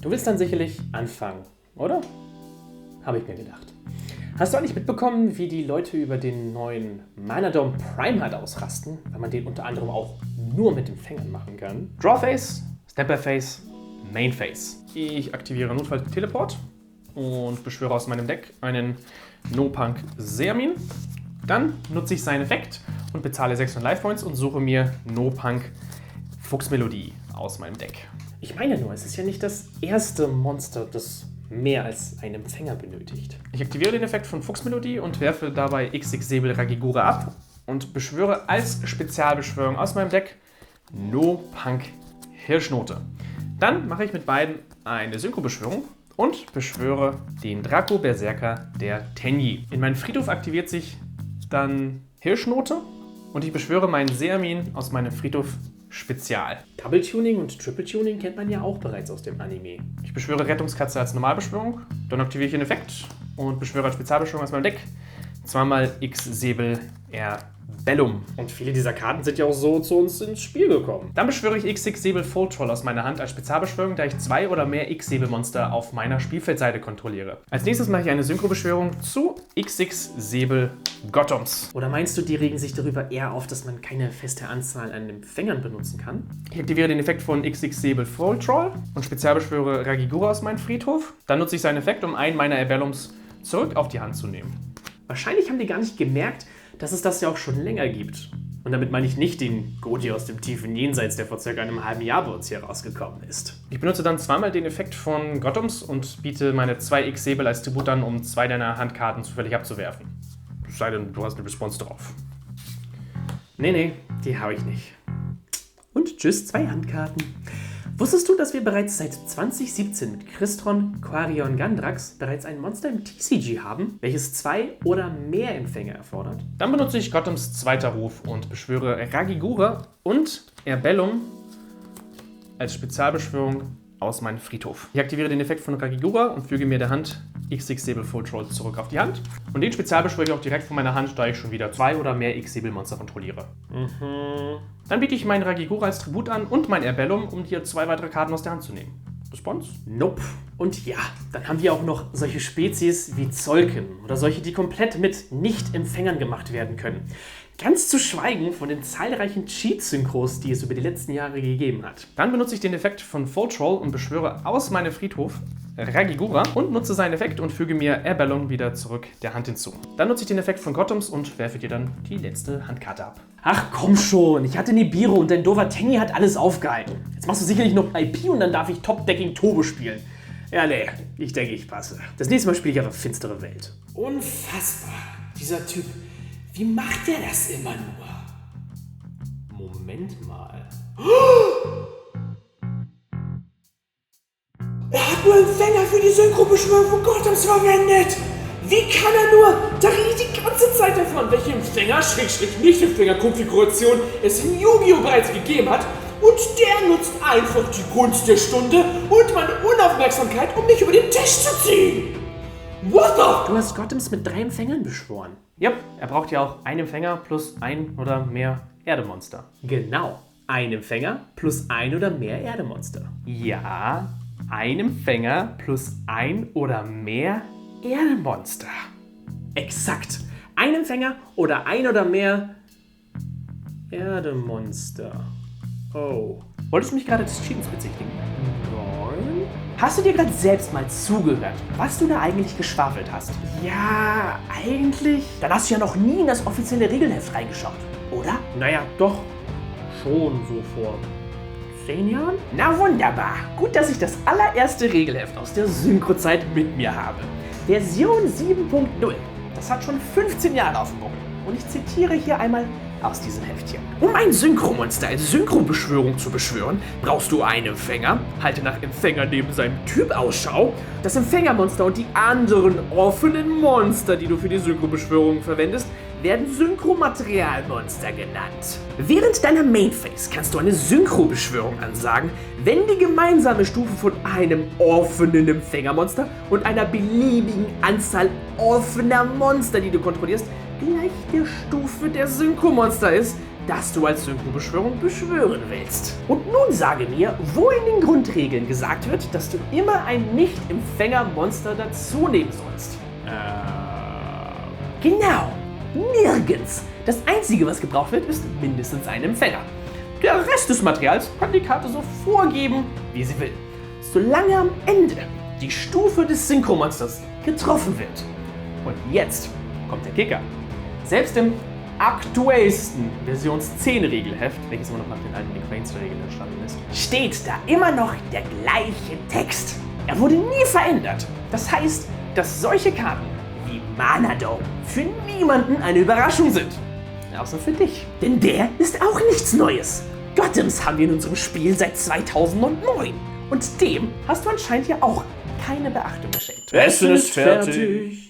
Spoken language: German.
Du willst dann sicherlich anfangen, oder? Habe ich mir gedacht. Hast du eigentlich mitbekommen, wie die Leute über den neuen Manatom Prime halt ausrasten, weil man den unter anderem auch nur mit den Fängern machen kann? Drawface, Snapperface, Mainface. Ich aktiviere Notfall-Teleport und beschwöre aus meinem Deck einen No-Punk Seamin. Dann nutze ich seinen Effekt und bezahle 600 Life Points und suche mir No-Punk Fuchsmelodie aus meinem Deck. Ich meine nur, es ist ja nicht das erste Monster, das mehr als einen Empfänger benötigt. Ich aktiviere den Effekt von Fuchsmelodie und werfe dabei XX Säbel Ragigura ab und beschwöre als Spezialbeschwörung aus meinem Deck No-Punk Hirschnote. Dann mache ich mit beiden eine Synchro-Beschwörung und beschwöre den Draco Berserker der Tenyi. In meinem Friedhof aktiviert sich dann Hirschnote und ich beschwöre meinen Seamin aus meinem Friedhof Spezial. Double Tuning und Triple Tuning kennt man ja auch bereits aus dem Anime. Ich beschwöre Rettungskatze als Normalbeschwörung, dann aktiviere ich den Effekt und beschwöre als Spezialbeschwörung aus meinem Deck zweimal X Säbel R Bellum. Und viele dieser Karten sind ja auch so zu uns ins Spiel gekommen. Dann beschwöre ich XX Säbel Full Troll aus meiner Hand als Spezialbeschwörung, da ich 2 oder mehr X-Säbel-Monster auf meiner Spielfeldseite kontrolliere. Als nächstes mache ich eine Synchro-Beschwörung zu XX Säbel Gottoms. Oder meinst du, die regen sich darüber eher auf, dass man keine feste Anzahl an Empfängern benutzen kann? Ich aktiviere den Effekt von XX Säbel Full Troll und spezialbeschwöre Ragigura aus meinem Friedhof. Dann nutze ich seinen Effekt, um einen meiner Erbellums zurück auf die Hand zu nehmen. Wahrscheinlich haben die gar nicht gemerkt, dass es das ja auch schon länger gibt. Und damit meine ich nicht den Godi aus dem tiefen Jenseits, der vor circa einem halben Jahr bei uns hier rausgekommen ist. Ich benutze dann zweimal den Effekt von Gottoms und biete meine 2 X-Säbel als Tribut an, um 2 deiner Handkarten zufällig abzuwerfen. Es sei denn, du hast eine Response drauf. Nee, die habe ich nicht. Und tschüss, 2 Handkarten. Wusstest du, dass wir bereits seit 2017 mit Crystron Quarion Gandrax bereits ein Monster im TCG haben, welches 2 oder mehr Empfänger erfordert? Dann benutze ich Gottoms zweiter Ruf und beschwöre Ragigura und Erbellum als Spezialbeschwörung aus meinem Friedhof. Ich aktiviere den Effekt von Ragigura und füge mir der Hand XX Säbel Full Troll zurück auf die Hand. Und den Spezialbeschwöre ich auch direkt von meiner Hand, da ich schon wieder 2 oder mehr X-Säbel-Monster kontrolliere. Dann biete ich meinen Ragigura als Tribut an und mein Erbellum, um hier 2 weitere Karten aus der Hand zu nehmen. Response? Nope. Und ja, dann haben wir auch noch solche Spezies wie Zolken oder solche, die komplett mit Nicht-Empfängern gemacht werden können. Ganz zu schweigen von den zahlreichen Cheat-Synchros, die es über die letzten Jahre gegeben hat. Dann benutze ich den Effekt von Full Troll und beschwöre aus meinem Friedhof Ragigura und nutze seinen Effekt und füge mir Erbellum wieder zurück der Hand hinzu. Dann nutze ich den Effekt von Gottoms und werfe dir dann die letzte Handkarte ab. Ach komm schon, ich hatte Nibiru und dein doofer Tenyi hat alles aufgehalten. Jetzt machst du sicherlich noch IP und dann darf ich Top-Decking Turbo spielen. Ja, nee, ich denke, ich passe. Das nächste Mal spiele ich aber Finstere Welt. Unfassbar, dieser Typ. Wie macht der das immer nur? Moment mal. Er hat nur Empfänger für die Synchrobeschwörung von Gottoms verwendet. Wie kann er nur? Da rede ich die ganze Zeit davon, welche Empfänger-Nicht-Empfänger-Konfiguration es in Yu-Gi-Oh! Bereits gegeben hat. Und der nutzt einfach die Gunst der Stunde und meine Unaufmerksamkeit, um mich über den Tisch zu ziehen. What the? Du hast Gottoms mit 3 Empfängern beschworen. Ja, er braucht ja auch einen Empfänger plus ein oder mehr Erdemonster. Genau, ein Empfänger plus ein oder mehr Erdemonster. Ja, ein Empfänger plus ein oder mehr Erdemonster. Exakt, ein Empfänger oder ein oder mehr Erdemonster. Oh. Wolltest du mich gerade des Cheatens bezichtigen? Nein. Hast du dir gerade selbst mal zugehört, was du da eigentlich geschwafelt hast? Ja, eigentlich. Dann hast du ja noch nie in das offizielle Regelheft reingeschaut, oder? Naja, doch. Schon so vor 10 Jahren? Na wunderbar. Gut, dass ich das allererste Regelheft aus der Synchrozeit mit mir habe. Version 7.0. Das hat schon 15 Jahre auf dem Buckel. Und ich zitiere hier einmal aus diesem Heftchen. Um ein Synchromonster als Synchrobeschwörung zu beschwören, brauchst du einen Empfänger, halte nach Empfänger neben seinem Typ Ausschau, das Empfängermonster und die anderen offenen Monster, die du für die Synchrobeschwörung verwendest, werden Synchromaterialmonster genannt. Während deiner Mainphase kannst du eine Synchrobeschwörung ansagen, wenn die gemeinsame Stufe von einem offenen Empfängermonster und einer beliebigen Anzahl offener Monster, die du kontrollierst, gleich der Stufe der Synchromonster ist, das du als Synchro-Beschwörung beschwören willst. Und nun sage mir, wo in den Grundregeln gesagt wird, dass du immer ein Nicht-Empfänger-Monster dazu nehmen sollst. Genau, nirgends. Das Einzige, was gebraucht wird, ist mindestens ein Empfänger. Der Rest des Materials kann die Karte so vorgeben, wie sie will. Solange am Ende die Stufe des Synchro-Monsters getroffen wird. Und jetzt kommt der Kicker. Selbst im aktuellsten Versions 10 Regelheft, welches immer noch nach den alten Quains-Regeln entstanden ist, steht da immer noch der gleiche Text. Er wurde nie verändert. Das heißt, dass solche Karten wie Mana Dome für niemanden eine Überraschung sind. Außer für dich. Denn der ist auch nichts Neues. Gothams haben wir in unserem Spiel seit 2009. Und dem hast du anscheinend ja auch keine Beachtung geschenkt. Essen ist fertig.